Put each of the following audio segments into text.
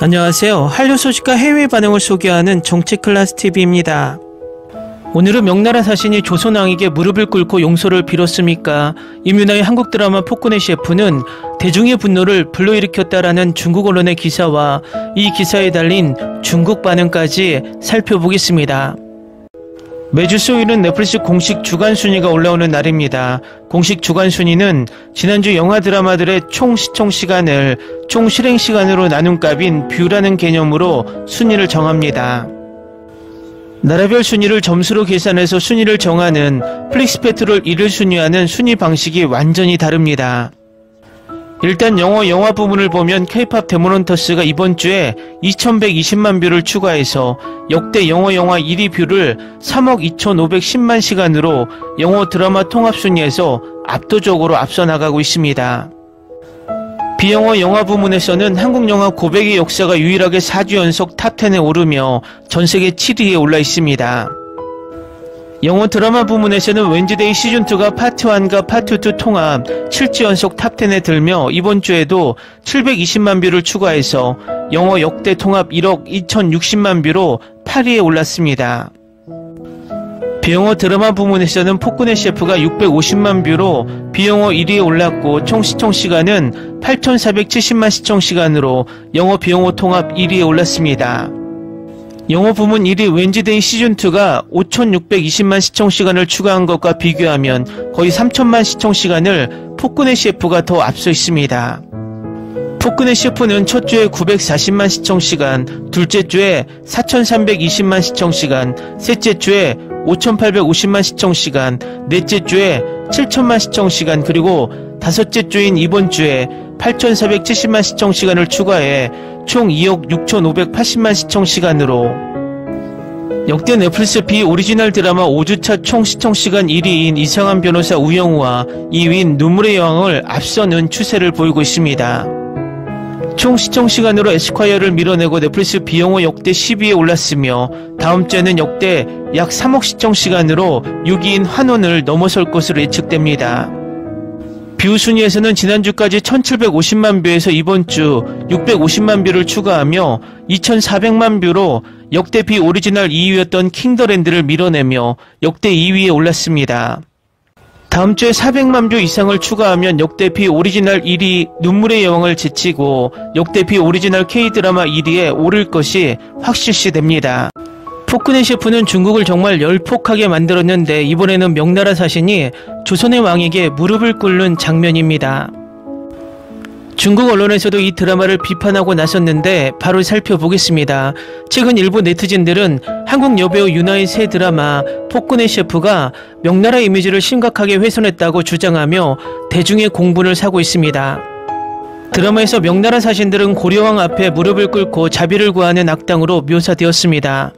안녕하세요. 한류 소식과 해외 반응을 소개하는 정치클래스TV입니다. 오늘은 명나라 사신이 조선왕에게 무릎을 꿇고 용서를 빌었습니까? 임윤아의 한국 드라마 폭군의 셰프는 대중의 분노를 불러일으켰다라는 중국 언론의 기사와 이 기사에 달린 중국 반응까지 살펴보겠습니다. 매주 수요일은 넷플릭스 공식 주간 순위가 올라오는 날입니다. 공식 주간 순위는 지난주 영화 드라마들의 총 시청 시간을 총 실행 시간으로 나눈 값인 뷰라는 개념으로 순위를 정합니다. 나라별 순위를 점수로 계산해서 순위를 정하는 플릭스페트롤 1을 순위하는 순위 방식이 완전히 다릅니다. 일단 영화 부문을 보면 K-POP 데몬헌터스가 이번 주에 2120만 뷰를 추가해서 역대 영화 1위 뷰를 3억 2510만 시간으로 영어 드라마 통합 순위에서 압도적으로 앞서 나가고 있습니다. 비영어 영화 부문에서는 한국 영화 고백의 역사가 유일하게 4주 연속 탑10에 오르며 전세계 7위에 올라 있습니다. 영어 드라마 부문에서는 웬즈데이 시즌2가 파트 1과 파트 2 통합 7주 연속 탑10에 들며 이번 주에도 720만 뷰를 추가해서 영어 역대 통합 1억 2060만 뷰로 8위에 올랐습니다. 비영어 드라마 부문에서는 폭군의 셰프가 650만 뷰로 비영어 1위에 올랐고 총 시청 시간은 8470만 시청 시간으로 영어 비영어 통합 1위에 올랐습니다. 영어 부문 1위 웬즈데이 시즌2가 5620만 시청시간을 추가한 것과 비교하면 거의 3000만 시청시간을 폭군의 셰프가 더 앞서 있습니다. 폭군의 셰프는 첫 주에 940만 시청시간, 둘째 주에 4320만 시청시간, 셋째 주에 5850만 시청시간, 넷째 주에 7000만 시청시간, 그리고 다섯째 주인 이번 주에 8470만 시청시간을 추가해 총 2억 6580만 시청시간으로 역대 넷플릭스 비오리지널 드라마 5주차 총 시청시간 1위인 이상한 변호사 우영우와 2위인 눈물의 여왕을 앞서는 추세를 보이고 있습니다. 총 시청시간으로 에스콰이어를 밀어내고 넷플릭스 비영어 역대 10위에 올랐으며 다음 주에는 역대 약 3억 시청시간으로 6위인 환원을 넘어설 것으로 예측됩니다. 뷰 순위에서는 지난주까지 1750만 뷰에서 이번 주 650만 뷰를 추가하며 2400만 뷰로 역대 비오리지널 2위였던 킹더랜드를 밀어내며 역대 2위에 올랐습니다. 다음 주에 400만 뷰 이상을 추가하면 역대 비오리지널 1위 눈물의 여왕을 제치고 역대 비오리지널 K드라마 1위에 오를 것이 확실시됩니다. 폭군의 셰프는 중국을 정말 열폭하게 만들었는데 이번에는 명나라 사신이 조선의 왕에게 무릎을 꿇는 장면입니다. 중국 언론에서도 이 드라마를 비판하고 나섰는데 바로 살펴보겠습니다. 최근 일부 네티즌들은 한국 여배우 윤하의 새 드라마 폭군의 셰프가 명나라 이미지를 심각하게 훼손했다고 주장하며 대중의 공분을 사고 있습니다. 드라마에서 명나라 사신들은 고려왕 앞에 무릎을 꿇고 자비를 구하는 악당으로 묘사되었습니다.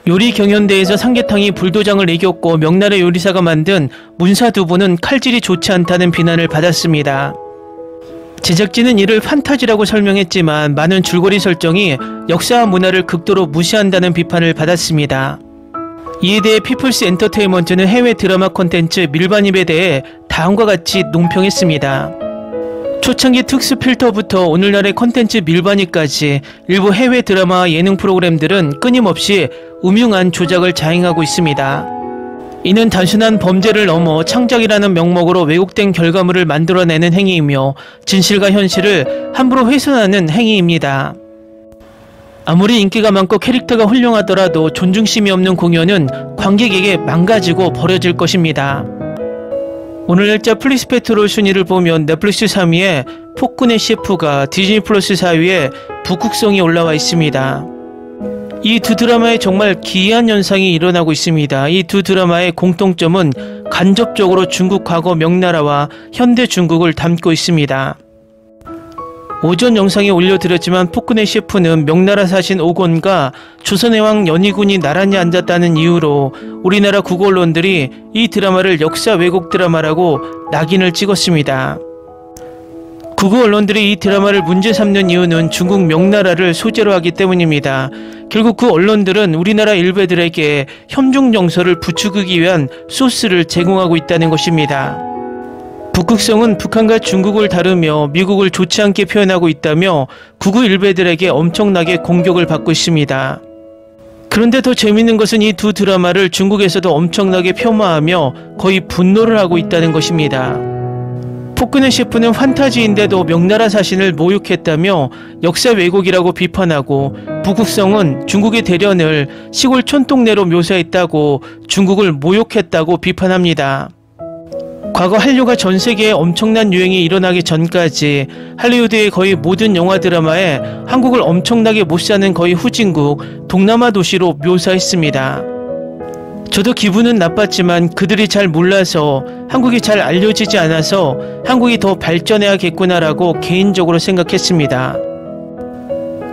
요리 경연대회에서 삼계탕이 불도장을 이겼고 명나라 요리사가 만든 문사두부는 칼질이 좋지 않다는 비난을 받았습니다. 제작진은 이를 판타지라고 설명했지만 많은 줄거리 설정이 역사와 문화를 극도로 무시한다는 비판을 받았습니다. 이에 대해 피플스 엔터테인먼트는 해외 드라마 콘텐츠 밀반입에 대해 다음과 같이 논평했습니다. 초창기 특수 필터부터 오늘날의 콘텐츠 밀반입까지 일부 해외 드라마와 예능 프로그램들은 끊임없이 음흉한 조작을 자행하고 있습니다. 이는 단순한 범죄를 넘어 창작이라는 명목으로 왜곡된 결과물을 만들어내는 행위이며 진실과 현실을 함부로 훼손하는 행위입니다. 아무리 인기가 많고 캐릭터가 훌륭하더라도 존중심이 없는 공연은 관객에게 망가지고 버려질 것입니다. 오늘 날짜 플릭스페트롤 순위를 보면 넷플릭스 3위에 폭군의 셰프가 디즈니 플러스 4위에 북극성이 올라와 있습니다. 이 두 드라마에 정말 기이한 현상이 일어나고 있습니다. 이 두 드라마의 공통점은 간접적으로 중국 과거 명나라와 현대 중국을 담고 있습니다. 오전 영상에 올려드렸지만 폭군의 셰프는 명나라 사신 오곤과 조선의 왕 연희군이 나란히 앉았다는 이유로 우리나라 국어 언론들이 이 드라마를 역사 왜곡 드라마라고 낙인을 찍었습니다. 국어 언론들이 이 드라마를 문제 삼는 이유는 중국 명나라를 소재로 하기 때문입니다. 결국 그 언론들은 우리나라 일베들에게 혐중 정서를 부추기기 위한 소스를 제공하고 있다는 것입니다. 북극성은 북한과 중국을 다루며 미국을 좋지 않게 표현하고 있다며 극우 일베들에게 엄청나게 공격을 받고 있습니다. 그런데 더 재밌는 것은 이 두 드라마를 중국에서도 엄청나게 폄하하며 거의 분노를 하고 있다는 것입니다. 포크네 셰프는 판타지인데도 명나라 사신을 모욕했다며 역사 왜곡이라고 비판하고, 북극성은 중국의 대련을 시골 촌동네로 묘사했다고 중국을 모욕했다고 비판합니다. 과거 한류가 전 세계에 엄청난 유행이 일어나기 전까지 할리우드의 거의 모든 영화 드라마에 한국을 엄청나게 못사는 거의 후진국, 동남아 도시로 묘사했습니다. 저도 기분은 나빴지만 그들이 잘 몰라서, 한국이 잘 알려지지 않아서 한국이 더 발전해야겠구나라고 개인적으로 생각했습니다.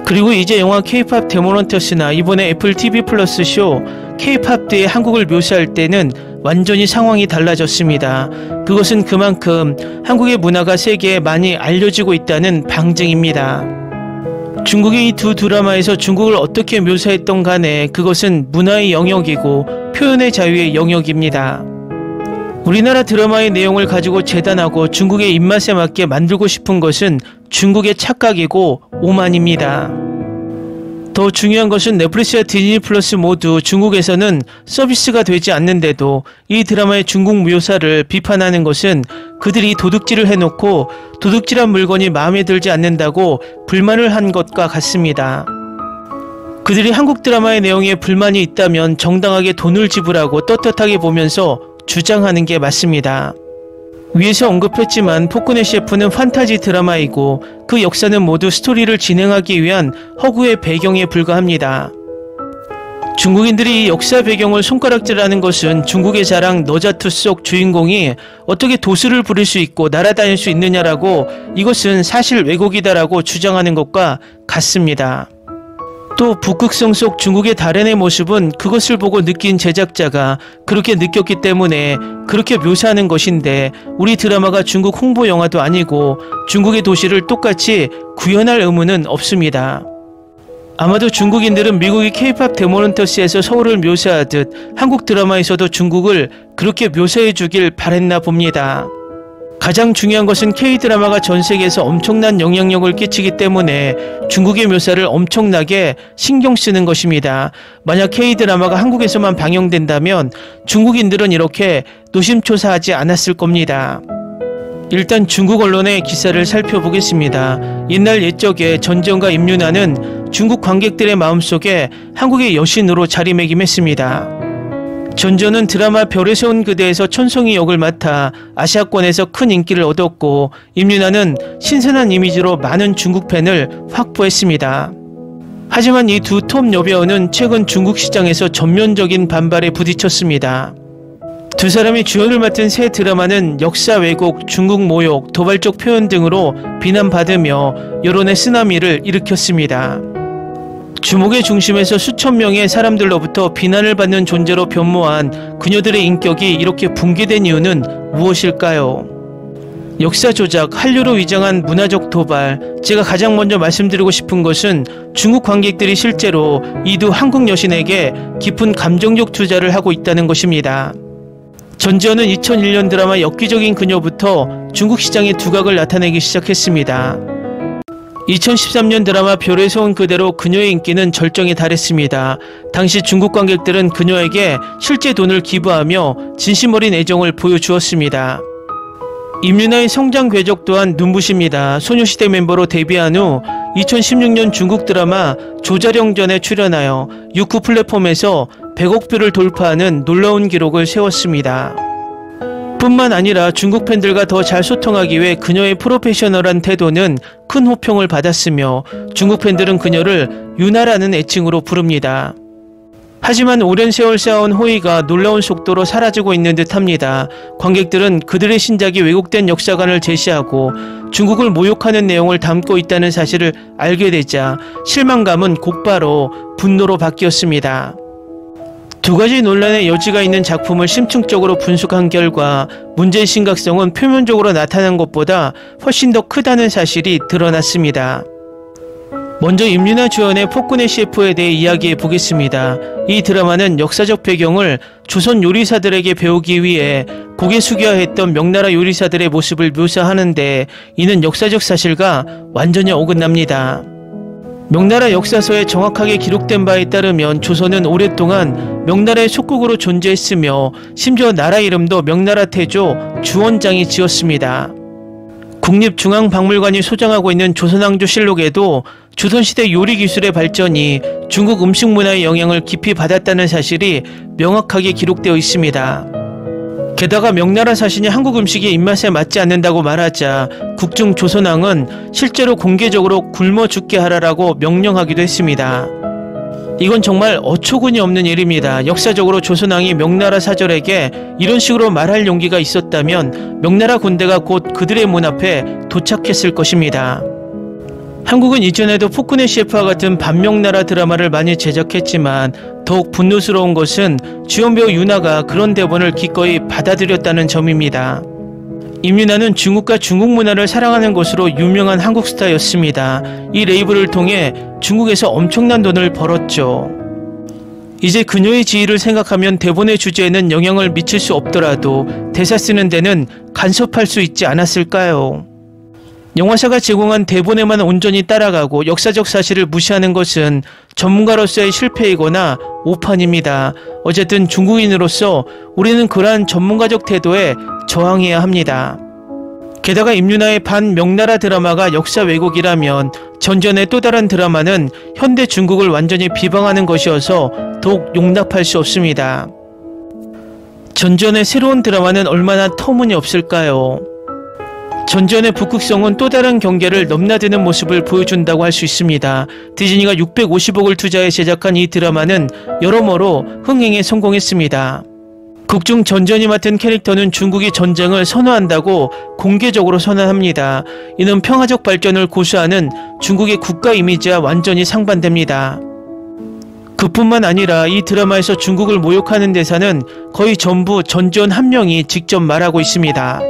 그리고 이제 영화 K-POP 데모넌터스나 이번에 애플 TV 플러스 쇼 K-POP드의 한국을 묘사할 때는 완전히 상황이 달라졌습니다. 그것은 그만큼 한국의 문화가 세계에 많이 알려지고 있다는 방증입니다. 중국의 이 두 드라마에서 중국을 어떻게 묘사했던 간에 그것은 문화의 영역이고 표현의 자유의 영역입니다. 우리나라 드라마의 내용을 가지고 재단하고 중국의 입맛에 맞게 만들고 싶은 것은 중국의 착각이고 오만입니다. 더 중요한 것은 넷플릭스와 디즈니 플러스 모두 중국에서는 서비스가 되지 않는데도 이 드라마의 중국 묘사를 비판하는 것은 그들이 도둑질을 해놓고 도둑질한 물건이 마음에 들지 않는다고 불만을 한 것과 같습니다. 그들이 한국 드라마의 내용에 불만이 있다면 정당하게 돈을 지불하고 떳떳하게 보면서 주장하는 게 맞습니다. 위에서 언급했지만 포크네 셰프는 판타지 드라마이고 그 역사는 모두 스토리를 진행하기 위한 허구의 배경에 불과합니다. 중국인들이 이 역사 배경을 손가락질하는 것은 중국의 자랑 너자투 속 주인공이 어떻게 도수를 부릴 수 있고 날아다닐 수 있느냐라고, 이것은 사실 왜곡이다라고 주장하는 것과 같습니다. 또 북극성 속 중국의 달인의 모습은 그것을 보고 느낀 제작자가 그렇게 느꼈기 때문에 그렇게 묘사하는 것인데, 우리 드라마가 중국 홍보 영화도 아니고 중국의 도시를 똑같이 구현할 의무는 없습니다. 아마도 중국인들은 미국이 K-POP 데모넌터스에서 서울을 묘사하듯 한국 드라마에서도 중국을 그렇게 묘사해 주길 바랬나 봅니다. 가장 중요한 것은 K-드라마가 전 세계에서 엄청난 영향력을 끼치기 때문에 중국의 묘사를 엄청나게 신경 쓰는 것입니다. 만약 K-드라마가 한국에서만 방영된다면 중국인들은 이렇게 노심초사하지 않았을 겁니다. 일단 중국 언론의 기사를 살펴보겠습니다. 옛날 옛적에 전지현과 임윤아는 중국 관객들의 마음속에 한국의 여신으로 자리매김했습니다. 전지현은 드라마 별에 세운 그대에서 천송이 역을 맡아 아시아권에서 큰 인기를 얻었고, 임윤아는 신선한 이미지로 많은 중국 팬을 확보했습니다. 하지만 이 두 톱 여배우는 최근 중국 시장에서 전면적인 반발에 부딪혔습니다. 두 사람이 주연을 맡은 새 드라마는 역사 왜곡, 중국 모욕, 도발적 표현 등으로 비난받으며 여론의 쓰나미를 일으켰습니다. 주목의 중심에서 수천 명의 사람들로부터 비난을 받는 존재로 변모한 그녀들의 인격이 이렇게 붕괴된 이유는 무엇일까요? 역사 조작, 한류로 위장한 문화적 도발. 제가 가장 먼저 말씀드리고 싶은 것은 중국 관객들이 실제로 이 두 한국 여신에게 깊은 감정적 투자를 하고 있다는 것입니다. 전지현은 2001년 드라마 엽기적인 그녀부터 중국 시장의 두각을 나타내기 시작했습니다. 2013년 드라마 별에 세운 그대로 그녀의 인기는 절정에 달했습니다. 당시 중국 관객들은 그녀에게 실제 돈을 기부하며 진심 어린 애정을 보여주었습니다. 임윤아의 성장 궤적 또한 눈부십니다. 소녀시대 멤버로 데뷔한 후 2016년 중국 드라마 조자령전에 출연하여 유쿠 플랫폼에서 100억 뷰를 돌파하는 놀라운 기록을 세웠습니다. 뿐만 아니라 중국 팬들과 더 잘 소통하기 위해 그녀의 프로페셔널한 태도는 큰 호평을 받았으며 중국 팬들은 그녀를 유나라는 애칭으로 부릅니다. 하지만 오랜 세월 쌓아온 호의가 놀라운 속도로 사라지고 있는 듯합니다. 관객들은 그들의 신작이 왜곡된 역사관을 제시하고 중국을 모욕하는 내용을 담고 있다는 사실을 알게 되자 실망감은 곧바로 분노로 바뀌었습니다. 두 가지 논란의 여지가 있는 작품을 심층적으로 분석한 결과 문제의 심각성은 표면적으로 나타난 것보다 훨씬 더 크다는 사실이 드러났습니다. 먼저 임윤아 주연의 폭군의 셰프에 대해 이야기해 보겠습니다. 이 드라마는 역사적 배경을 조선 요리사들에게 배우기 위해 고개 숙여야 했던 명나라 요리사들의 모습을 묘사하는데 이는 역사적 사실과 완전히 어긋납니다. 명나라 역사서에 정확하게 기록된 바에 따르면 조선은 오랫동안 명나라의 속국으로 존재했으며 심지어 나라 이름도 명나라 태조 주원장이 지었습니다. 국립중앙박물관이 소장하고 있는 조선왕조실록에도 조선시대 요리기술의 발전이 중국 음식 문화의 영향을 깊이 받았다는 사실이 명확하게 기록되어 있습니다. 게다가 명나라 사신이 한국 음식이 입맛에 맞지 않는다고 말하자 국중 조선왕은 실제로 공개적으로 굶어 죽게 하라라고 명령하기도 했습니다. 이건 정말 어처구니 없는 일입니다. 역사적으로 조선왕이 명나라 사절에게 이런 식으로 말할 용기가 있었다면 명나라 군대가 곧 그들의 문 앞에 도착했을 것입니다. 한국은 이전에도 폭군의 셰프와 같은 반명나라 드라마를 많이 제작했지만 더욱 분노스러운 것은 주연 배우 윤하가 그런 대본을 기꺼이 받아들였다는 점입니다. 임윤아는 중국과 중국 문화를 사랑하는 것으로 유명한 한국 스타였습니다. 이 레이블을 통해 중국에서 엄청난 돈을 벌었죠. 이제 그녀의 지위를 생각하면 대본의 주제에는 영향을 미칠 수 없더라도 대사 쓰는 데는 간섭할 수 있지 않았을까요? 영화사가 제공한 대본에만 온전히 따라가고 역사적 사실을 무시하는 것은 전문가로서의 실패이거나 오판입니다. 어쨌든 중국인으로서 우리는 그러한 전문가적 태도에 저항해야 합니다. 게다가 임윤아의 반명나라 드라마가 역사 왜곡이라면 전전의 또 다른 드라마는 현대 중국을 완전히 비방하는 것이어서 더욱 용납할 수 없습니다. 전전의 새로운 드라마는 얼마나 터무니없을까요? 전전의 북극성은 또 다른 경계를 넘나드는 모습을 보여준다고 할 수 있습니다. 디즈니가 650억을 투자해 제작한 이 드라마는 여러모로 흥행에 성공했습니다. 극중 전전이 맡은 캐릭터는 중국이 전쟁을 선호한다고 공개적으로 선언합니다. 이는 평화적 발전을 고수하는 중국의 국가 이미지와 완전히 상반됩니다. 그뿐만 아니라 이 드라마에서 중국을 모욕하는 대사는 거의 전부 전지현 한 명이 직접 말하고 있습니다.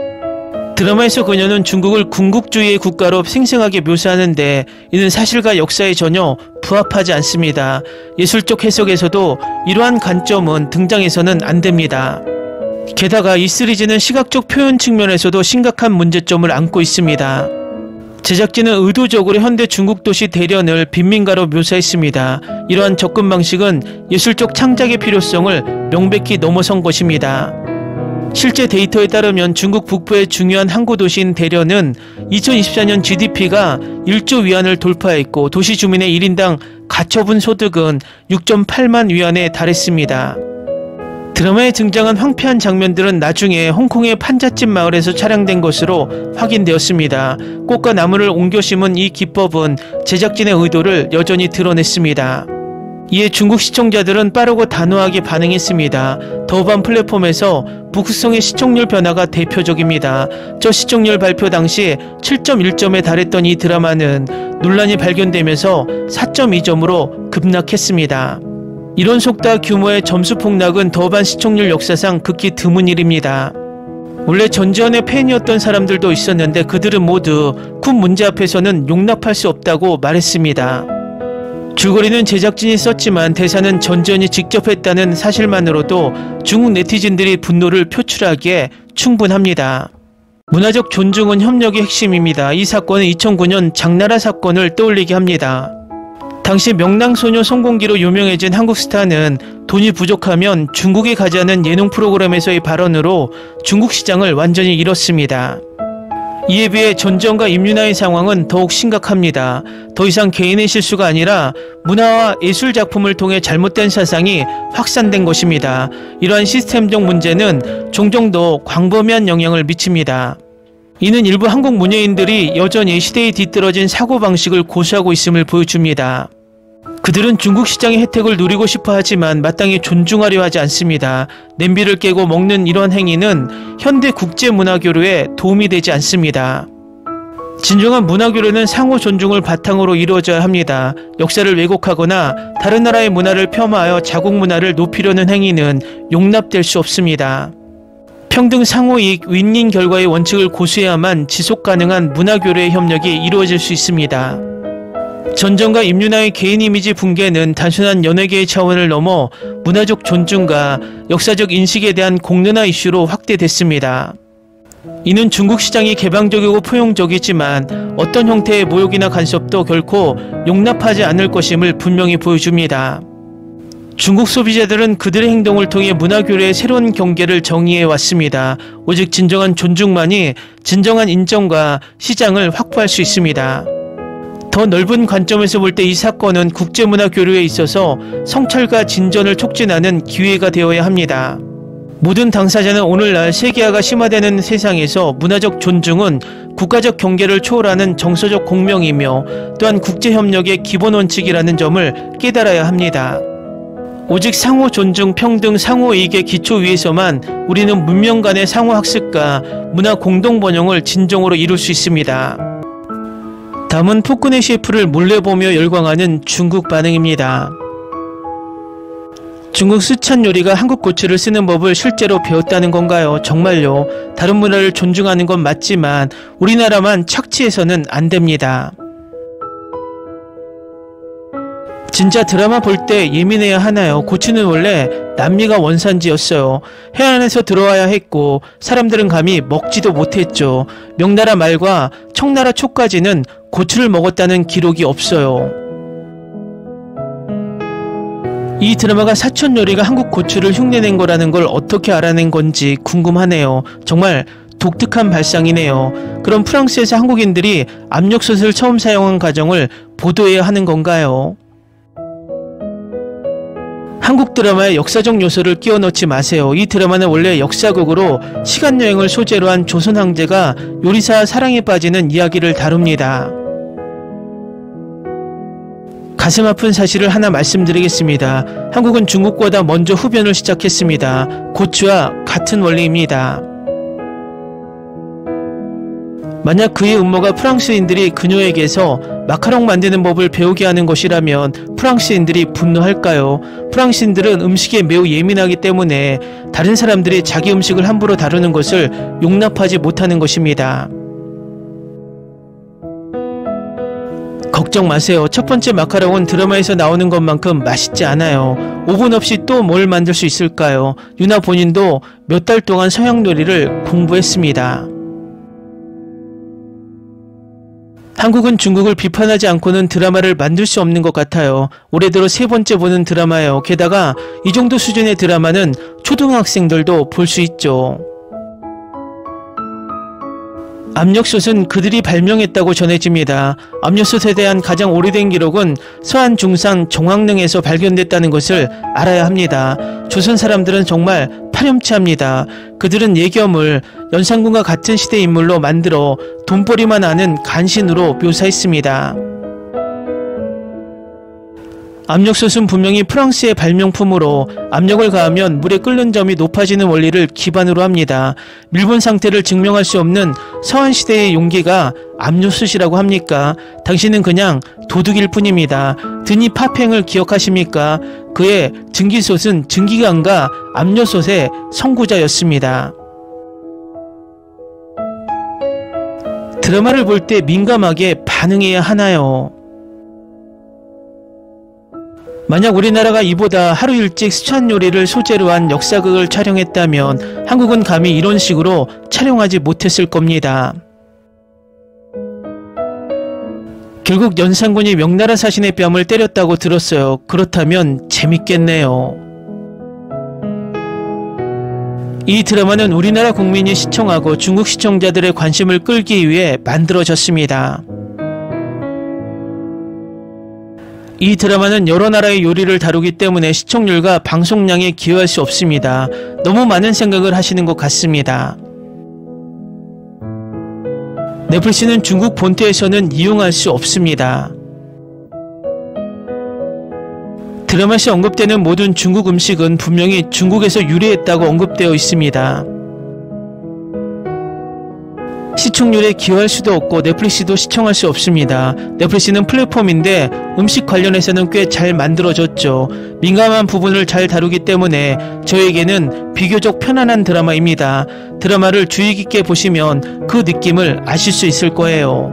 드라마에서 그녀는 중국을 군국주의의 국가로 생생하게 묘사하는데 이는 사실과 역사에 전혀 부합하지 않습니다. 예술적 해석에서도 이러한 관점은 등장해서는 안 됩니다. 게다가 이 시리즈는 시각적 표현 측면에서도 심각한 문제점을 안고 있습니다. 제작진은 의도적으로 현대 중국 도시 대련을 빈민가로 묘사했습니다. 이러한 접근 방식은 예술적 창작의 필요성을 명백히 넘어선 것입니다. 실제 데이터에 따르면 중국 북부의 중요한 항구 도시인 대련은 2024년 GDP가 1조 위안을 돌파했고 도시 주민의 1인당 가처분 소득은 6.8만 위안에 달했습니다. 드라마에 등장한 황폐한 장면들은 나중에 홍콩의 판잣집 마을에서 촬영된 것으로 확인되었습니다. 꽃과 나무를 옮겨 심은 이 기법은 제작진의 의도를 여전히 드러냈습니다. 이에 중국 시청자들은 빠르고 단호하게 반응했습니다. 더우반 플랫폼에서 북극성의 시청률 변화가 대표적입니다. 저 시청률 발표 당시 7.1점에 달했던 이 드라마는 논란이 발견되면서 4.2점으로 급락했습니다. 이런 속도와 규모의 점수 폭락은 더우반 시청률 역사상 극히 드문 일입니다. 원래 전지현의 팬이었던 사람들도 있었는데 그들은 모두 군 문제 앞에서는 용납할 수 없다고 말했습니다. 줄거리는 제작진이 썼지만 대사는 전지현이 직접 했다는 사실만으로도 중국 네티즌들이 분노를 표출하기에 충분합니다. 문화적 존중은 협력의 핵심입니다. 이 사건은 2009년 장나라 사건을 떠올리게 합니다. 당시 명랑소녀 성공기로 유명해진 한국 스타는 돈이 부족하면 중국에 가자는 예능 프로그램에서의 발언으로 중국 시장을 완전히 잃었습니다. 이에 비해 전지현과 임윤아의 상황은 더욱 심각합니다. 더 이상 개인의 실수가 아니라 문화와 예술 작품을 통해 잘못된 사상이 확산된 것입니다. 이러한 시스템적 문제는 종종 더 광범위한 영향을 미칩니다. 이는 일부 한국 문예인들이 여전히 시대에 뒤떨어진 사고방식을 고수하고 있음을 보여줍니다. 그들은 중국 시장의 혜택을 누리고 싶어 하지만 마땅히 존중하려 하지 않습니다. 냄비를 깨고 먹는 이런 행위는 현대 국제 문화 교류에 도움이 되지 않습니다. 진정한 문화 교류는 상호 존중을 바탕으로 이루어져야 합니다. 역사를 왜곡하거나 다른 나라의 문화를 폄하하여 자국 문화를 높이려는 행위는 용납될 수 없습니다. 평등 상호이익 윈윈 결과의 원칙을 고수해야만 지속가능한 문화 교류의 협력이 이루어질 수 있습니다. 전정과 임윤아의 개인 이미지 붕괴는 단순한 연예계의 차원을 넘어 문화적 존중과 역사적 인식에 대한 공론화 이슈로 확대됐습니다. 이는 중국 시장이 개방적이고 포용적이지만 어떤 형태의 모욕이나 간섭도 결코 용납하지 않을 것임을 분명히 보여줍니다. 중국 소비자들은 그들의 행동을 통해 문화교류의 새로운 경계를 정의해 왔습니다. 오직 진정한 존중만이 진정한 인정과 시장을 확보할 수 있습니다. 더 넓은 관점에서 볼 때 이 사건은 국제문화 교류에 있어서 성찰과 진전을 촉진하는 기회가 되어야 합니다. 모든 당사자는 오늘날 세계화가 심화되는 세상에서 문화적 존중은 국가적 경계를 초월하는 정서적 공명이며 또한 국제협력의 기본 원칙이라는 점을 깨달아야 합니다. 오직 상호 존중, 평등, 상호 이익의 기초 위에서만 우리는 문명 간의 상호 학습과 문화 공동 번영을 진정으로 이룰 수 있습니다. 다음은 폭군의 셰프를 몰래 보며 열광하는 중국 반응입니다. 중국 스촨 요리가 한국 고추를 쓰는 법을 실제로 배웠다는 건가요? 정말요? 다른 문화를 존중하는 건 맞지만 우리나라만 착취해서는 안 됩니다. 진짜 드라마 볼 때 예민해야 하나요? 고추는 원래 남미가 원산지였어요. 해안에서 들어와야 했고 사람들은 감히 먹지도 못했죠. 명나라 말과 청나라 초까지는 고추를 먹었다는 기록이 없어요. 이 드라마가 사천 요리가 한국 고추를 흉내낸 거라는 걸 어떻게 알아낸 건지 궁금하네요. 정말 독특한 발상이네요. 그럼 프랑스에서 한국인들이 압력솥을 처음 사용한 과정을 보도해야 하는 건가요? 한국 드라마에 역사적 요소를 끼워 넣지 마세요. 이 드라마는 원래 역사극으로 시간여행을 소재로 한 조선 황제가 요리사 사랑에 빠지는 이야기를 다룹니다. 가슴 아픈 사실을 하나 말씀드리겠습니다. 한국은 중국보다 먼저 흡연을 시작했습니다. 고추와 같은 원리입니다. 만약 그의 음모가 프랑스인들이 그녀에게서 마카롱 만드는 법을 배우게 하는 것이라면 프랑스인들이 분노할까요? 프랑스인들은 음식에 매우 예민하기 때문에 다른 사람들이 자기 음식을 함부로 다루는 것을 용납하지 못하는 것입니다. 걱정 마세요. 첫 번째 마카롱은 드라마에서 나오는 것만큼 맛있지 않아요. 오븐 없이 또 뭘 만들 수 있을까요? 유나 본인도 몇 달 동안 서양 요리를 공부했습니다. 한국은 중국을 비판하지 않고는 드라마를 만들 수 없는 것 같아요. 올해 들어 세 번째 보는 드라마예요. 게다가 이 정도 수준의 드라마는 초등학생들도 볼 수 있죠. 압력솥은 그들이 발명했다고 전해집니다. 압력솥에 대한 가장 오래된 기록은 서한 중산 정황릉에서 발견됐다는 것을 알아야 합니다. 조선 사람들은 정말 파렴치합니다. 그들은 예겸을 연산군과 같은 시대 인물로 만들어 돈벌이만 아는 간신으로 묘사했습니다. 압력솥은 분명히 프랑스의 발명품으로 압력을 가하면 물에 끓는 점이 높아지는 원리를 기반으로 합니다. 밀본 상태를 증명할 수 없는 서한시대의 용기가 압력솥이라고 합니까? 당신은 그냥 도둑일 뿐입니다. 드니 파팽을 기억하십니까? 그의 증기솥은 증기관과 압력솥의 선구자였습니다. 드라마를 볼 때 민감하게 반응해야 하나요? 만약 우리나라가 이보다 하루 일찍 스촨 요리를 소재로 한 역사극을 촬영했다면 한국은 감히 이런 식으로 촬영하지 못했을 겁니다. 결국 연산군이 명나라 사신의 뺨을 때렸다고 들었어요. 그렇다면 재밌겠네요. 이 드라마는 우리나라 국민이 시청하고 중국 시청자들의 관심을 끌기 위해 만들어졌습니다. 이 드라마는 여러 나라의 요리를 다루기 때문에 시청률과 방송량에 기여할 수 없습니다. 너무 많은 생각을 하시는 것 같습니다. 넷플릭스는 중국 본토에서는 이용할 수 없습니다. 드라마에서 언급되는 모든 중국 음식은 분명히 중국에서 유래했다고 언급되어 있습니다. 시청률에 기여할 수도 없고 넷플릭스도 시청할 수 없습니다. 넷플릭스는 플랫폼인데 음식 관련해서는 꽤 잘 만들어졌죠. 민감한 부분을 잘 다루기 때문에 저에게는 비교적 편안한 드라마입니다. 드라마를 주의 깊게 보시면 그 느낌을 아실 수 있을 거예요.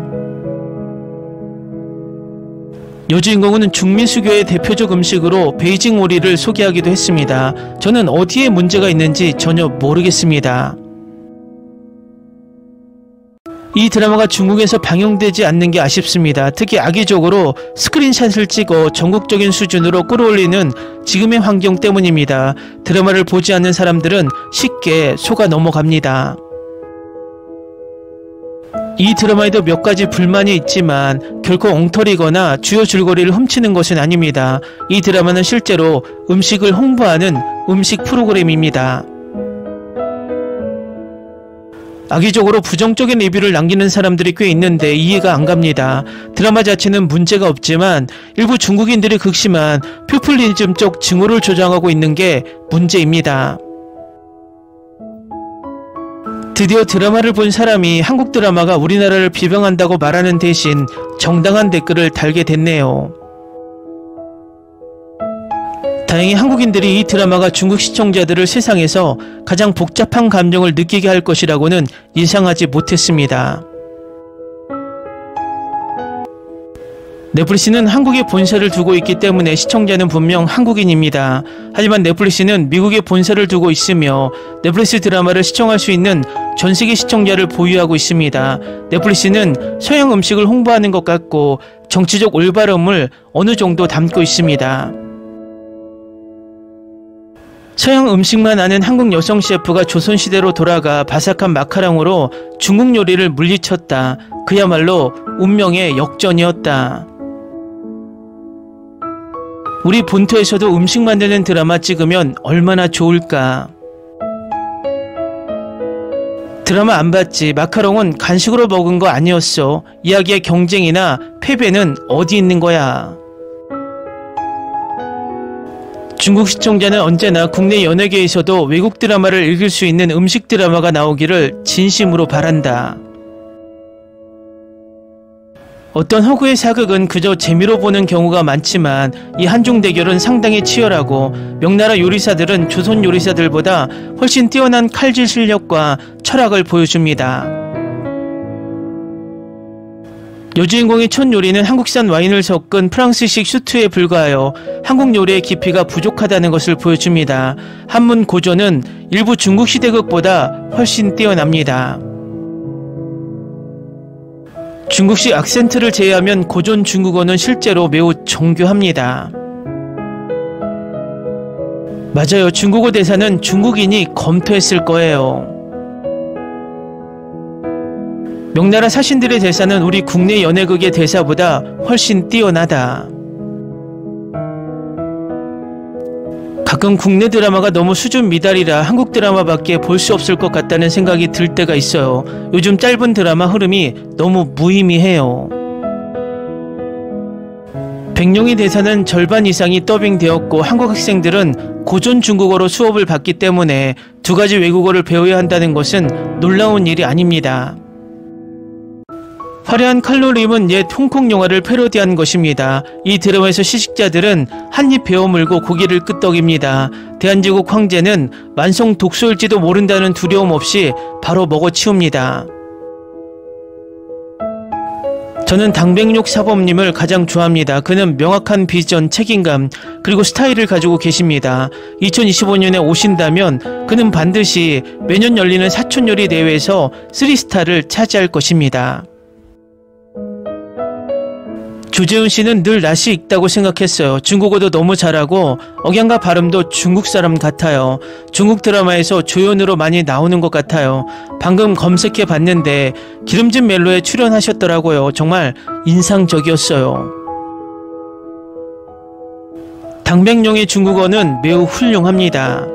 여주인공은 중미수교의 대표적 음식으로 베이징 오리를 소개하기도 했습니다. 저는 어디에 문제가 있는지 전혀 모르겠습니다. 이 드라마가 중국에서 방영되지 않는 게 아쉽습니다. 특히 악의적으로 스크린샷을 찍어 전국적인 수준으로 끌어올리는 지금의 환경 때문입니다. 드라마를 보지 않는 사람들은 쉽게 속아 넘어갑니다. 이 드라마에도 몇 가지 불만이 있지만 결코 엉터리거나 주요 줄거리를 훔치는 것은 아닙니다. 이 드라마는 실제로 음식을 홍보하는 음식 프로그램입니다. 악의적으로 부정적인 리뷰를 남기는 사람들이 꽤 있는데 이해가 안 갑니다. 드라마 자체는 문제가 없지만 일부 중국인들이 극심한 포퓰리즘적 증오를 조장하고 있는 게 문제입니다. 드디어 드라마를 본 사람이 한국 드라마가 우리나라를 비방한다고 말하는 대신 정당한 댓글을 달게 됐네요. 다행히 한국인들이 이 드라마가 중국 시청자들을 세상에서 가장 복잡한 감정을 느끼게 할 것이라고는 예상하지 못했습니다. 넷플릭스는 한국에 본사를 두고 있기 때문에 시청자는 분명 한국인입니다. 하지만 넷플릭스는 미국에 본사를 두고 있으며 넷플릭스 드라마를 시청할 수 있는 전세계 시청자를 보유하고 있습니다. 넷플릭스는 서양 음식을 홍보하는 것 같고 정치적 올바름을 어느 정도 담고 있습니다. 서양 음식만 아는 한국 여성 셰프가 조선시대로 돌아가 바삭한 마카롱으로 중국 요리를 물리쳤다. 그야말로 운명의 역전이었다. 우리 본토에서도 음식 만드는 드라마 찍으면 얼마나 좋을까. 드라마 안 봤지. 마카롱은 간식으로 먹은 거 아니었어. 이야기의 경쟁이나 패배는 어디 있는 거야. 중국 시청자는 언제나 국내 연예계에서도 외국 드라마를 읽을 수 있는 음식 드라마가 나오기를 진심으로 바란다. 어떤 허구의 사극은 그저 재미로 보는 경우가 많지만 이 한중 대결은 상당히 치열하고 명나라 요리사들은 조선 요리사들보다 훨씬 뛰어난 칼질 실력과 철학을 보여줍니다. 여주인공의 첫 요리는 한국산 와인을 섞은 프랑스식 슈트에 불과하여 한국 요리의 깊이가 부족하다는 것을 보여줍니다. 한문 고전은 일부 중국 시대극보다 훨씬 뛰어납니다. 중국식 악센트를 제외하면 고전 중국어는 실제로 매우 정교합니다. 맞아요. 중국어 대사는 중국인이 검토했을 거예요. 명나라 사신들의 대사는 우리 국내 연예극의 대사보다 훨씬 뛰어나다. 가끔 국내 드라마가 너무 수준 미달이라 한국 드라마밖에 볼 수 없을 것 같다는 생각이 들 때가 있어요. 요즘 짧은 드라마 흐름이 너무 무의미해요. 백룡의 대사는 절반 이상이 더빙되었고 한국 학생들은 고전 중국어로 수업을 받기 때문에 두 가지 외국어를 배워야 한다는 것은 놀라운 일이 아닙니다. 화려한 칼로림은 옛 홍콩 영화를 패러디한 것입니다. 이 드라마에서 시식자들은 한입 베어 물고 고기를 끄떡입니다. 대한제국 황제는 만성 독소일지도 모른다는 두려움 없이 바로 먹어치웁니다. 저는 당백육 사범님을 가장 좋아합니다. 그는 명확한 비전, 책임감, 그리고 스타일을 가지고 계십니다. 2025년에 오신다면 그는 반드시 매년 열리는 사촌요리 대회에서 3스타를 차지할 것입니다. 조재훈 씨는 늘 낯이 익다고 생각했어요. 중국어도 너무 잘하고 억양과 발음도 중국 사람 같아요. 중국 드라마에서 조연으로 많이 나오는 것 같아요. 방금 검색해 봤는데 기름진 멜로에 출연하셨더라고요. 정말 인상적이었어요. 당백룡의 중국어는 매우 훌륭합니다.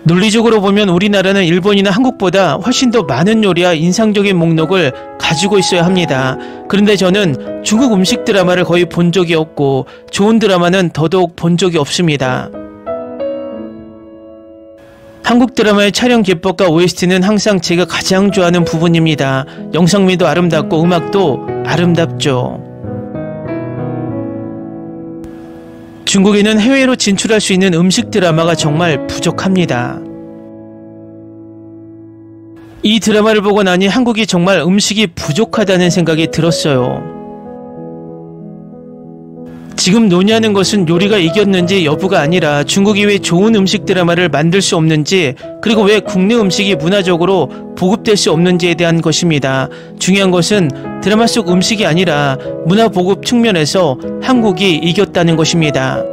논리적으로 보면 우리나라는 일본이나 한국보다 훨씬 더 많은 요리와 인상적인 목록을 가지고 있어야 합니다. 그런데 저는 중국 음식 드라마를 거의 본 적이 없고 좋은 드라마는 더더욱 본 적이 없습니다. 한국 드라마의 촬영 기법과 OST는 항상 제가 가장 좋아하는 부분입니다. 영상미도 아름답고 음악도 아름답죠. 중국에는 해외로 진출할 수 있는 음식 드라마가 정말 부족합니다. 이 드라마를 보고 나니 한국이 정말 음식이 부족하다는 생각이 들었어요. 지금 논의하는 것은 요리가 이겼는지 여부가 아니라 중국이 왜 좋은 음식 드라마를 만들 수 없는지, 그리고 왜 국내 음식이 문화적으로 보급될 수 없는지에 대한 것입니다. 중요한 것은 드라마 속 음식이 아니라 문화 보급 측면에서 한국이 이겼다는 것입니다.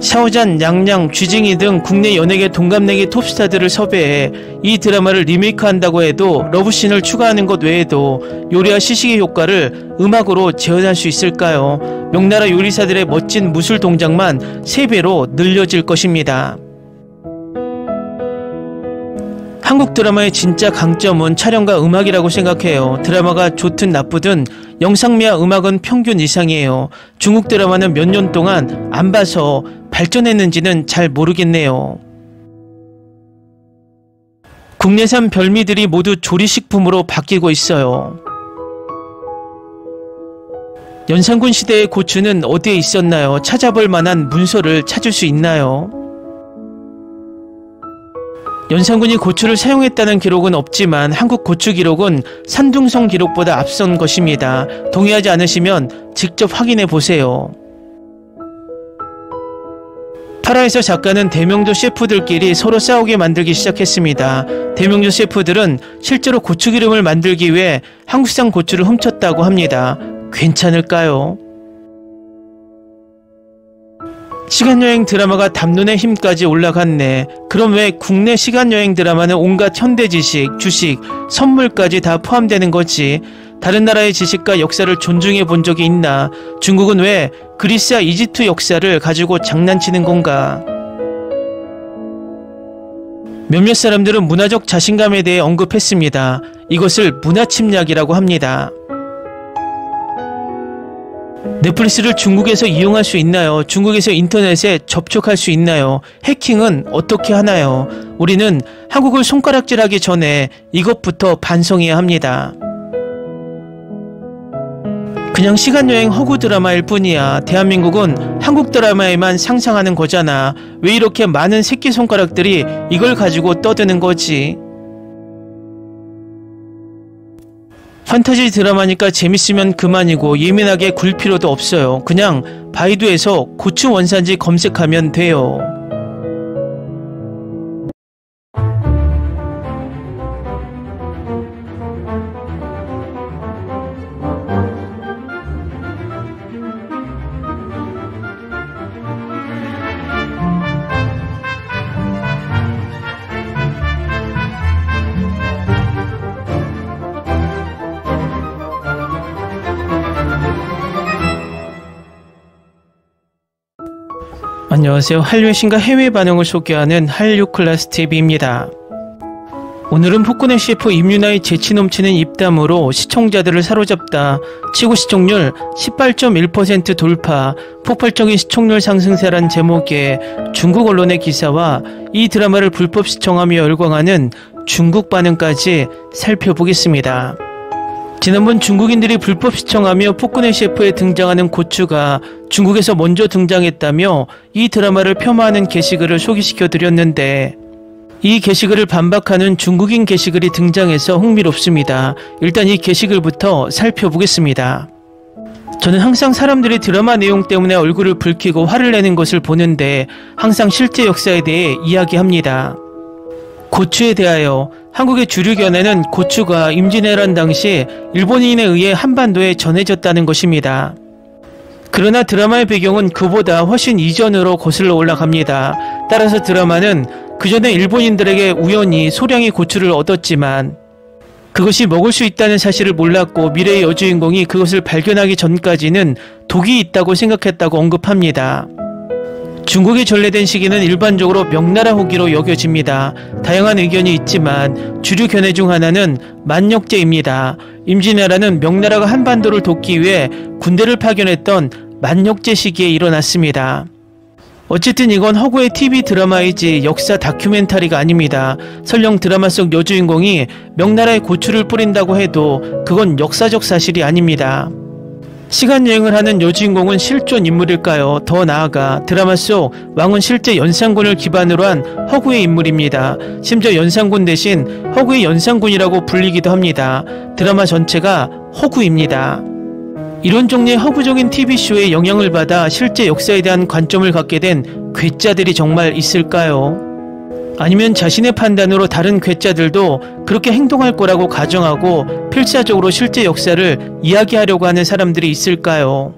샤오잔, 냥냥, 쥐징이 등 국내 연예계 동갑내기 톱스타들을 섭외해 이 드라마를 리메이크한다고 해도 러브씬을 추가하는 것 외에도 요리와 시식의 효과를 음악으로 재현할 수 있을까요? 명나라 요리사들의 멋진 무술 동작만 3배로 늘려질 것입니다. 한국 드라마의 진짜 강점은 촬영과 음악이라고 생각해요. 드라마가 좋든 나쁘든 영상미와 음악은 평균 이상이에요. 중국 드라마는 몇 년 동안 안 봐서 발전했는지는 잘 모르겠네요. 국내산 별미들이 모두 조리식품으로 바뀌고 있어요. 연산군 시대의 고추는 어디에 있었나요? 찾아볼 만한 문서를 찾을 수 있나요? 연산군이 고추를 사용했다는 기록은 없지만 한국 고추 기록은 산둥성 기록보다 앞선 것입니다. 동의하지 않으시면 직접 확인해 보세요. 8화에서 작가는 대명조 셰프들끼리 서로 싸우게 만들기 시작했습니다. 대명조 셰프들은 실제로 고추기름을 만들기 위해 한국산 고추를 훔쳤다고 합니다. 괜찮을까요? 시간여행 드라마가 담론의 힘까지 올라갔네. 그럼 왜 국내 시간여행 드라마는 온갖 현대 지식, 주식, 선물까지 다 포함되는 거지? 다른 나라의 지식과 역사를 존중해 본 적이 있나? 중국은 왜 그리스와 이집트 역사를 가지고 장난치는 건가? 몇몇 사람들은 문화적 자신감에 대해 언급했습니다. 이것을 문화 침략이라고 합니다. 넷플릭스를 중국에서 이용할 수 있나요? 중국에서 인터넷에 접촉할 수 있나요? 해킹은 어떻게 하나요? 우리는 한국을 손가락질하기 전에 이것부터 반성해야 합니다. 그냥 시간여행 허구 드라마일 뿐이야. 대한민국은 한국 드라마에만 상상하는 거잖아. 왜 이렇게 많은 새끼손가락들이 이걸 가지고 떠드는 거지? 판타지 드라마니까 재밌으면 그만이고 예민하게 굴 필요도 없어요. 그냥 바이두에서 고추 원산지 검색하면 돼요. 안녕하세요. 한류의 신과 해외 반응을 소개하는 한류클래스TV입니다. 오늘은 폭군의 셰프 임윤아의 재치 넘치는 입담으로 시청자들을 사로잡다 최고 시청률 18.1% 돌파, 폭발적인 시청률 상승세란 제목의 중국 언론의 기사와 이 드라마를 불법 시청하며 열광하는 중국 반응까지 살펴보겠습니다. 지난번 중국인들이 불법 시청하며 폭군의 셰프에 등장하는 고추가 중국에서 먼저 등장했다며 이 드라마를 폄하하는 게시글을 소개시켜 드렸는데, 이 게시글을 반박하는 중국인 게시글이 등장해서 흥미롭습니다. 일단 이 게시글부터 살펴보겠습니다. 저는 항상 사람들이 드라마 내용 때문에 얼굴을 붉히고 화를 내는 것을 보는데 항상 실제 역사에 대해 이야기합니다. 고추에 대하여 한국의 주류견에는 고추가 임진왜란 당시 일본인에 의해 한반도에 전해졌다는 것입니다. 그러나 드라마의 배경은 그보다 훨씬 이전으로 거슬러 올라갑니다. 따라서 드라마는 그전에 일본인들에게 우연히 소량의 고추를 얻었지만 그것이 먹을 수 있다는 사실을 몰랐고 미래의 여주인공이 그것을 발견하기 전까지는 독이 있다고 생각했다고 언급합니다. 중국에 전래된 시기는 일반적으로 명나라 후기로 여겨집니다. 다양한 의견이 있지만 주류 견해 중 하나는 만역제입니다. 임진왜란은 명나라가 한반도를 돕기 위해 군대를 파견했던 만역제 시기에 일어났습니다. 어쨌든 이건 허구의 TV 드라마이지 역사 다큐멘터리가 아닙니다. 설령 드라마 속 여주인공이 명나라에 고추를 뿌린다고 해도 그건 역사적 사실이 아닙니다. 시간여행을 하는 여주인공은 실존 인물일까요? 더 나아가 드라마 속 왕은 실제 연산군을 기반으로 한 허구의 인물입니다. 심지어 연산군 대신 허구의 연산군이라고 불리기도 합니다. 드라마 전체가 허구입니다. 이런 종류의 허구적인 TV쇼에 영향을 받아 실제 역사에 대한 관점을 갖게 된 괴짜들이 정말 있을까요? 아니면 자신의 판단으로 다른 괴짜들도 그렇게 행동할 거라고 가정하고 필사적으로 실제 역사를 이야기하려고 하는 사람들이 있을까요?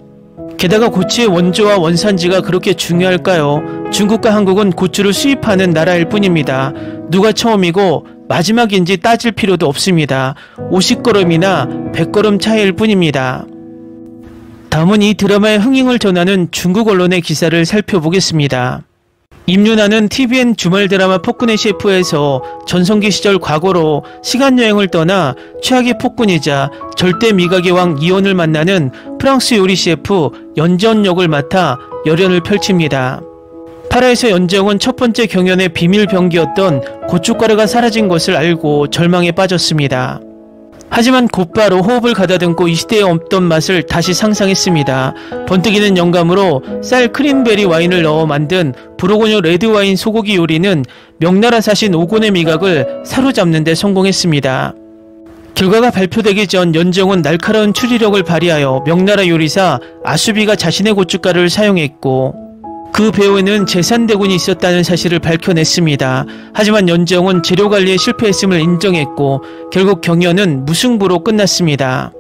게다가 고추의 원조와 원산지가 그렇게 중요할까요? 중국과 한국은 고추를 수입하는 나라일 뿐입니다. 누가 처음이고 마지막인지 따질 필요도 없습니다. 50걸음이나 100걸음 차이일 뿐입니다. 다음은 이 드라마의 흥행을 전하는 중국 언론의 기사를 살펴보겠습니다. 임윤아는 TVN 주말 드라마 폭군의 셰프에서 전성기 시절 과거로 시간여행을 떠나 최악의 폭군이자 절대 미각의 왕 이온을 만나는 프랑스 요리 셰프 연재원 역을 맡아 열연을 펼칩니다. 8화에서 연재원은 첫 번째 경연의 비밀 병기였던 고춧가루가 사라진 것을 알고 절망에 빠졌습니다. 하지만 곧바로 호흡을 가다듬고 이 시대에 없던 맛을 다시 상상했습니다. 번뜩이는 영감으로 쌀 크린베리 와인을 넣어 만든 부르고뉴 레드와인 소고기 요리는 명나라 사신 오곤의 미각을 사로잡는 데 성공했습니다. 결과가 발표되기 전 연정은 날카로운 추리력을 발휘하여 명나라 요리사 아수비가 자신의 고춧가루를 사용했고 그 배후에는 제산대군이 있었다는 사실을 밝혀냈습니다. 하지만 연정은 재료관리에 실패했음을 인정했고 결국 경연은 무승부로 끝났습니다.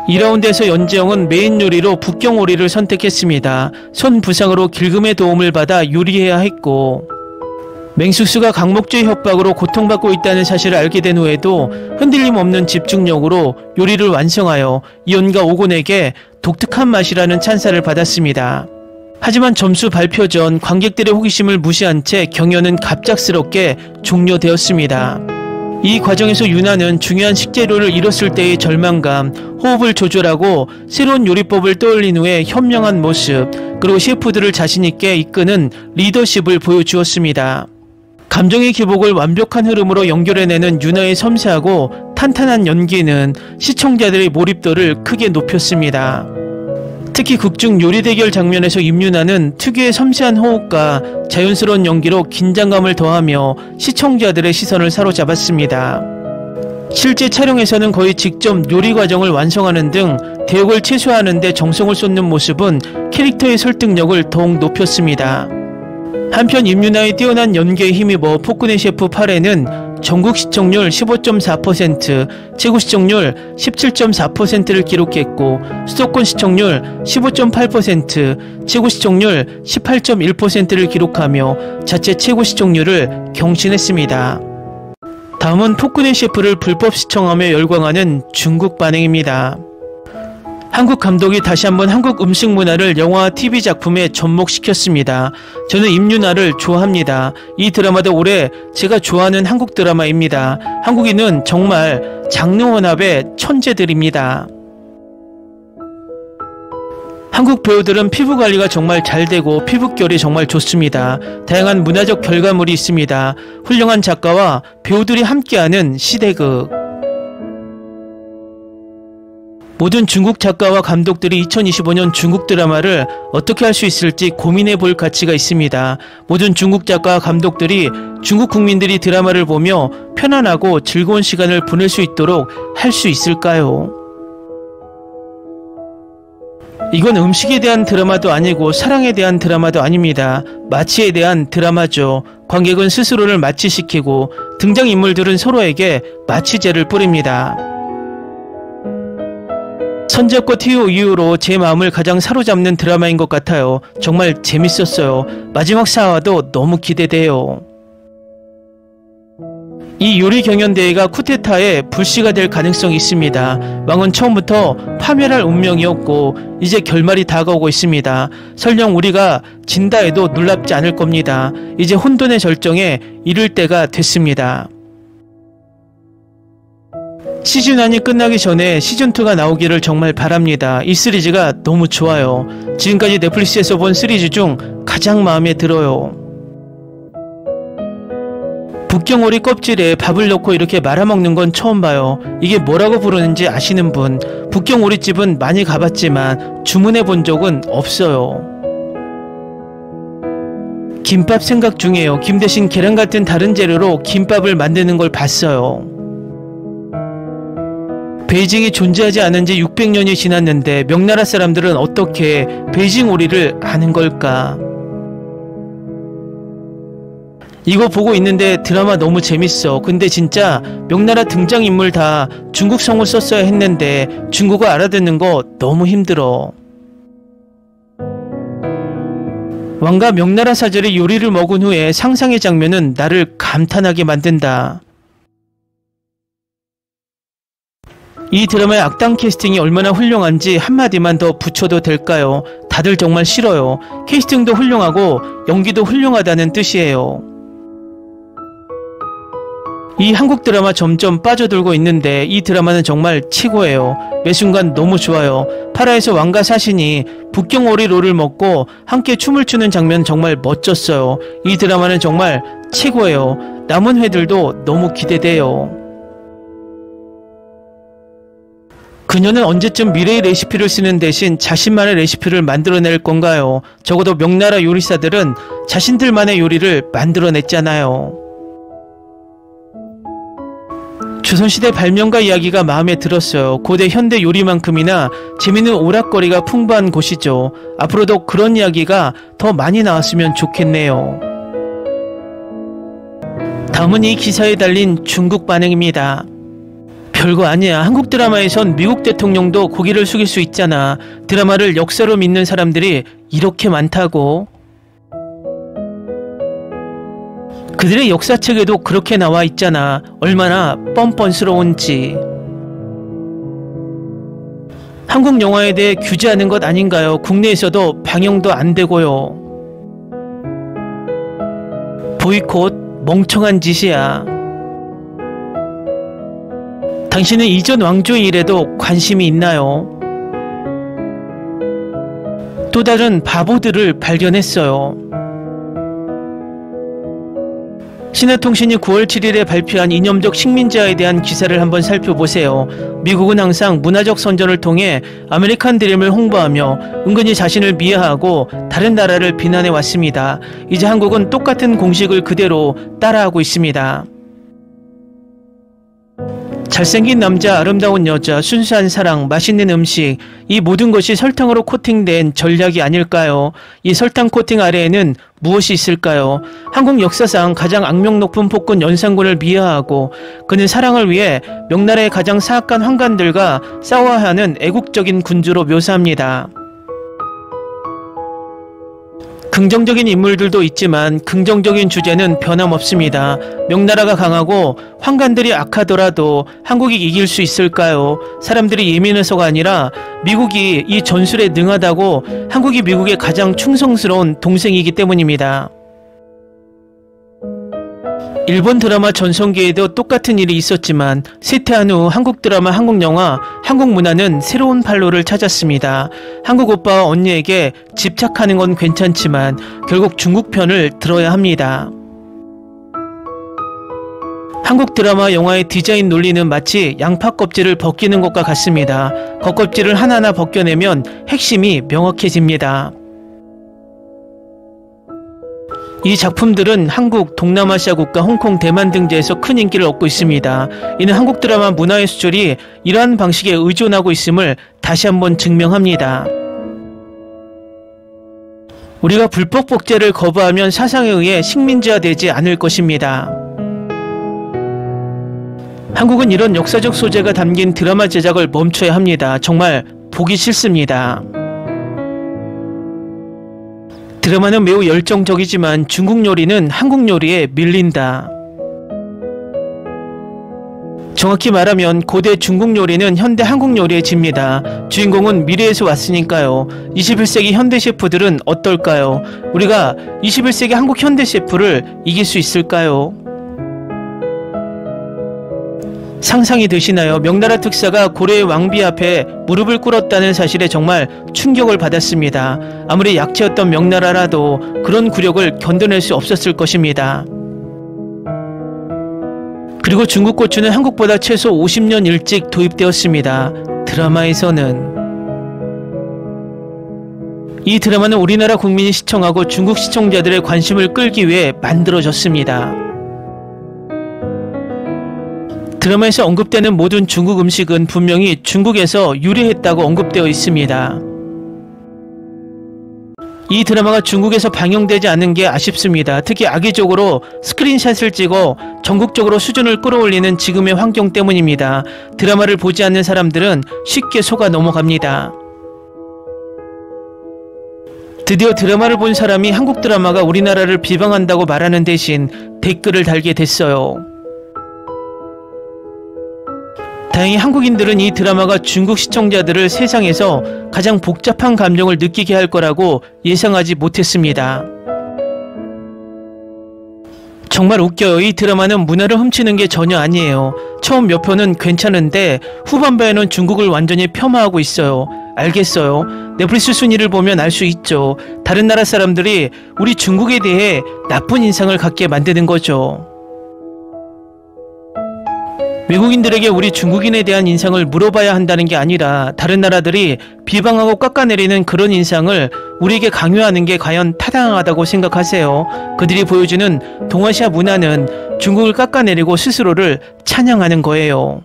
2라운드에서 연재영은 메인 요리로 북경오리를 선택했습니다. 손 부상으로 길금의 도움을 받아 요리해야 했고 맹숙수가 강목주의 협박으로 고통받고 있다는 사실을 알게 된 후에도 흔들림 없는 집중력으로 요리를 완성하여 이온과 오곤에게 독특한 맛이라는 찬사를 받았습니다. 하지만 점수 발표 전 관객들의 호기심을 무시한 채 경연은 갑작스럽게 종료되었습니다. 이 과정에서 윤아는 중요한 식재료를 잃었을 때의 절망감, 호흡을 조절하고 새로운 요리법을 떠올린 후에 현명한 모습, 그리고 셰프들을 자신있게 이끄는 리더십을 보여주었습니다. 감정의 기복을 완벽한 흐름으로 연결해내는 윤아의 섬세하고 탄탄한 연기는 시청자들의 몰입도를 크게 높였습니다. 특히 극중 요리 대결 장면에서 임윤아는 특유의 섬세한 호흡과 자연스러운 연기로 긴장감을 더하며 시청자들의 시선을 사로잡았습니다. 실제 촬영에서는 거의 직접 요리 과정을 완성하는 등 대역을 최소화하는 데 정성을 쏟는 모습은 캐릭터의 설득력을 더욱 높였습니다. 한편 임윤아의 뛰어난 연기에 힘입어 폭군의 셰프 8회는 전국 시청률 15.4%, 최고 시청률 17.4%를 기록했고 수도권 시청률 15.8%, 최고 시청률 18.1%를 기록하며 자체 최고 시청률을 경신했습니다. 다음은 폭군의 셰프를 불법 시청하며 열광하는 중국 반응입니다. 한국 감독이 다시 한번 한국 음식 문화를 영화와 TV 작품에 접목시켰습니다. 저는 임윤아를 좋아합니다. 이 드라마도 올해 제가 좋아하는 한국 드라마입니다. 한국인은 정말 장르 혼합의 천재들입니다. 한국 배우들은 피부 관리가 정말 잘 되고 피부결이 정말 좋습니다. 다양한 문화적 결과물이 있습니다. 훌륭한 작가와 배우들이 함께하는 시대극. 모든 중국 작가와 감독들이 2025년 중국 드라마를 어떻게 할 수 있을지 고민해 볼 가치가 있습니다. 모든 중국 작가와 감독들이 중국 국민들이 드라마를 보며 편안하고 즐거운 시간을 보낼 수 있도록 할 수 있을까요? 이건 음식에 대한 드라마도 아니고 사랑에 대한 드라마도 아닙니다. 마취에 대한 드라마죠. 관객은 스스로를 마취시키고 등장인물들은 서로에게 마취제를 뿌립니다. 선지압과 티오 이후로 제 마음을 가장 사로잡는 드라마인 것 같아요. 정말 재밌었어요. 마지막 4화도 너무 기대돼요. 이 요리 경연대회가 쿠데타의 불씨가 될 가능성이 있습니다. 왕은 처음부터 파멸할 운명이었고 이제 결말이 다가오고 있습니다. 설령 우리가 진다 해도 놀랍지 않을 겁니다. 이제 혼돈의 절정에 이를 때가 됐습니다. 시즌1이 끝나기 전에 시즌2가 나오기를 정말 바랍니다. 이 시리즈가 너무 좋아요. 지금까지 넷플릭스에서 본 시리즈 중 가장 마음에 들어요. 북경오리 껍질에 밥을 넣고 이렇게 말아먹는 건 처음 봐요. 이게 뭐라고 부르는지 아시는 분? 북경오리집은 많이 가봤지만 주문해 본 적은 없어요. 김밥 생각 중이에요. 김 대신 계란 같은 다른 재료로 김밥을 만드는 걸 봤어요. 베이징이 존재하지 않은 지 600년이 지났는데 명나라 사람들은 어떻게 베이징 오리를 아는 걸까? 이거 보고 있는데 드라마 너무 재밌어. 근데 진짜 명나라 등장인물 다 중국 성우 썼어야 했는데 중국어 알아듣는 거 너무 힘들어. 왕과 명나라 사절이 요리를 먹은 후에 상상의 장면은 나를 감탄하게 만든다. 이 드라마의 악당 캐스팅이 얼마나 훌륭한지 한마디만 더 붙여도 될까요? 다들 정말 싫어요. 캐스팅도 훌륭하고 연기도 훌륭하다는 뜻이에요. 이 한국 드라마 점점 빠져들고 있는데 이 드라마는 정말 최고예요. 매 순간 너무 좋아요. 파라에서 왕과 사신이 북경오리 롤을 먹고 함께 춤을 추는 장면 정말 멋졌어요. 이 드라마는 정말 최고예요. 남은 회들도 너무 기대돼요. 그녀는 언제쯤 미래의 레시피를 쓰는 대신 자신만의 레시피를 만들어낼 건가요? 적어도 명나라 요리사들은 자신들만의 요리를 만들어냈잖아요. 조선시대 발명가 이야기가 마음에 들었어요. 고대 현대 요리만큼이나 재밌는 오락거리가 풍부한 곳이죠. 앞으로도 그런 이야기가 더 많이 나왔으면 좋겠네요. 다음은 이 기사에 달린 중국 반응입니다. 별거 아니야. 한국 드라마에선 미국 대통령도 고개를 숙일 수 있잖아. 드라마를 역사로 믿는 사람들이 이렇게 많다고. 그들의 역사책에도 그렇게 나와 있잖아. 얼마나 뻔뻔스러운지. 한국 영화에 대해 규제하는 것 아닌가요? 국내에서도 방영도 안 되고요. 보이콧 멍청한 짓이야. 당신은 이전 왕조의 일에도 관심이 있나요? 또 다른 바보들을 발견했어요. 신화통신이 9월 7일에 발표한 이념적 식민지화에 대한 기사를 한번 살펴보세요. 미국은 항상 문화적 선전을 통해 아메리칸 드림을 홍보하며 은근히 자신을 미화하고 다른 나라를 비난해 왔습니다. 이제 한국은 똑같은 공식을 그대로 따라하고 있습니다. 잘생긴 남자, 아름다운 여자, 순수한 사랑, 맛있는 음식, 이 모든 것이 설탕으로 코팅된 전략이 아닐까요? 이 설탕 코팅 아래에는 무엇이 있을까요? 한국 역사상 가장 악명 높은 폭군 연산군을 미화하고 그는 사랑을 위해 명나라의 가장 사악한 황관들과 싸워야 하는 애국적인 군주로 묘사합니다. 긍정적인 인물들도 있지만 긍정적인 주제는 변함없습니다. 명나라가 강하고 황관들이 악하더라도 한국이 이길 수 있을까요? 사람들이 예민해서가 아니라 미국이 이 전술에 능하다고 한국이 미국의 가장 충성스러운 동생이기 때문입니다. 일본 드라마 전성기에도 똑같은 일이 있었지만 쇠퇴한 후 한국 드라마, 한국 영화, 한국 문화는 새로운 판로를 찾았습니다. 한국 오빠와 언니에게 집착하는 건 괜찮지만 결국 중국 편을 들어야 합니다. 한국 드라마, 영화의 디자인 논리는 마치 양파 껍질을 벗기는 것과 같습니다. 겉껍질을 하나하나 벗겨내면 핵심이 명확해집니다. 이 작품들은 한국, 동남아시아 국가, 홍콩, 대만 등지에서 큰 인기를 얻고 있습니다. 이는 한국 드라마 문화의 수출이 이러한 방식에 의존하고 있음을 다시 한번 증명합니다. 우리가 불법 복제를 거부하면 사상에 의해 식민지화되지 않을 것입니다. 한국은 이런 역사적 소재가 담긴 드라마 제작을 멈춰야 합니다. 정말 보기 싫습니다. 드라마는 매우 열정적이지만 중국 요리는 한국 요리에 밀린다. 정확히 말하면 고대 중국 요리는 현대 한국 요리에 집니다. 주인공은 미래에서 왔으니까요. 21세기 현대 셰프들은 어떨까요? 우리가 21세기 한국 현대 셰프를 이길 수 있을까요? 상상이 되시나요? 명나라 특사가 고려의 왕비 앞에 무릎을 꿇었다는 사실에 정말 충격을 받았습니다. 아무리 약체였던 명나라라도 그런 굴욕을 견뎌낼 수 없었을 것입니다. 그리고 중국 고추는 한국보다 최소 50년 일찍 도입되었습니다. 드라마에서는. 이 드라마는 우리나라 국민이 시청하고 중국 시청자들의 관심을 끌기 위해 만들어졌습니다. 드라마에서 언급되는 모든 중국 음식은 분명히 중국에서 유래했다고 언급되어 있습니다. 이 드라마가 중국에서 방영되지 않은 게 아쉽습니다. 특히 악의적으로 스크린샷을 찍어 전국적으로 수준을 끌어올리는 지금의 환경 때문입니다. 드라마를 보지 않는 사람들은 쉽게 속아 넘어갑니다. 드디어 드라마를 본 사람이 한국 드라마가 우리나라를 비방한다고 말하는 대신 댓글을 달게 됐어요. 다행히 한국인들은 이 드라마가 중국 시청자들을 세상에서 가장 복잡한 감정을 느끼게 할 거라고 예상하지 못했습니다. 정말 웃겨요. 이 드라마는 문화를 훔치는 게 전혀 아니에요. 처음 몇 편은 괜찮은데 후반부에는 중국을 완전히 폄하하고 있어요. 알겠어요. 넷플릭스 순위를 보면 알 수 있죠. 다른 나라 사람들이 우리 중국에 대해 나쁜 인상을 갖게 만드는 거죠. 외국인들에게 우리 중국인에 대한 인상을 물어봐야 한다는 게 아니라 다른 나라들이 비방하고 깎아내리는 그런 인상을 우리에게 강요하는 게 과연 타당하다고 생각하세요? 그들이 보여주는 동아시아 문화는 중국을 깎아내리고 스스로를 찬양하는 거예요.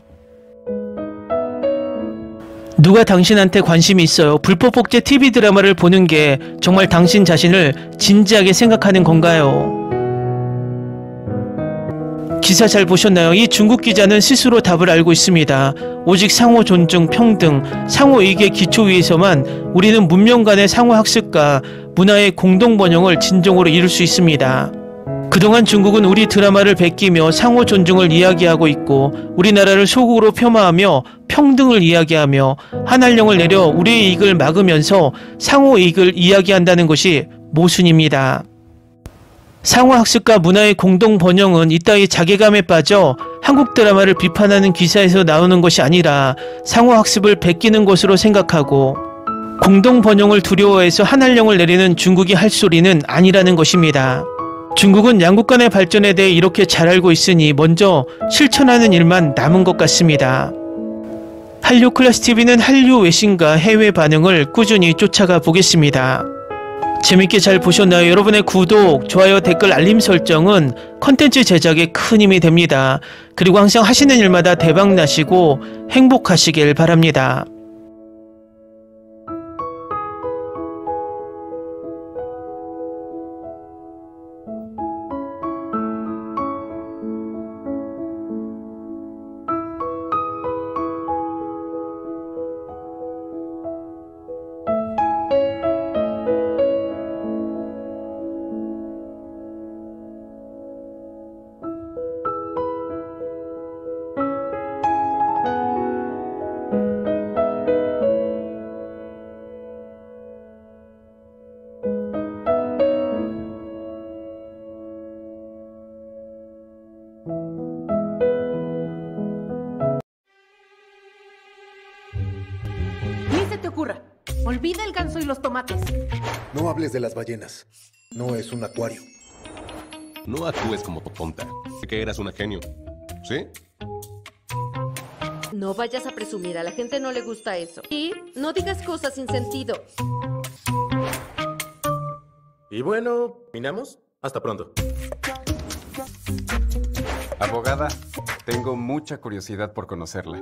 누가 당신한테 관심이 있어요? 불법 복제 TV 드라마를 보는 게 정말 당신 자신을 진지하게 생각하는 건가요? 기사 잘 보셨나요? 이 중국 기자는 스스로 답을 알고 있습니다. 오직 상호 존중, 평등, 상호 이익의 기초 위에서만 우리는 문명 간의 상호 학습과 문화의 공동 번영을 진정으로 이룰 수 있습니다. 그동안 중국은 우리 드라마를 베끼며 상호 존중을 이야기하고 있고 우리나라를 소국으로 폄하하며 평등을 이야기하며 한한령을 내려 우리의 이익을 막으면서 상호 이익을 이야기한다는 것이 모순입니다. 상호학습과 문화의 공동 번영은 이따위 자괴감에 빠져 한국 드라마를 비판하는 기사에서 나오는 것이 아니라 상호학습을 베끼는 것으로 생각하고 공동 번영을 두려워해서 한한령을 내리는 중국이 할 소리는 아니라는 것입니다. 중국은 양국 간의 발전에 대해 이렇게 잘 알고 있으니 먼저 실천하는 일만 남은 것 같습니다. 한류 클래스TV는 한류 외신과 해외 반응을 꾸준히 쫓아가 보겠습니다. 재밌게 잘 보셨나요? 여러분의 구독, 좋아요, 댓글, 알림 설정은 컨텐츠 제작에 큰 힘이 됩니다. 그리고 항상 하시는 일마다 대박 나시고 행복하시길 바랍니다. Ni se te ocurra. Olvida el ganso y los tomates. No hables de las ballenas. No es un acuario. No actúes como tonta. Que eras una genio. ¿Sí? No vayas a presumir, a la gente no le gusta eso. Y no digas cosas sin sentido. Y bueno, ¿terminamos? Hasta pronto. Abogada, tengo mucha curiosidad por conocerla.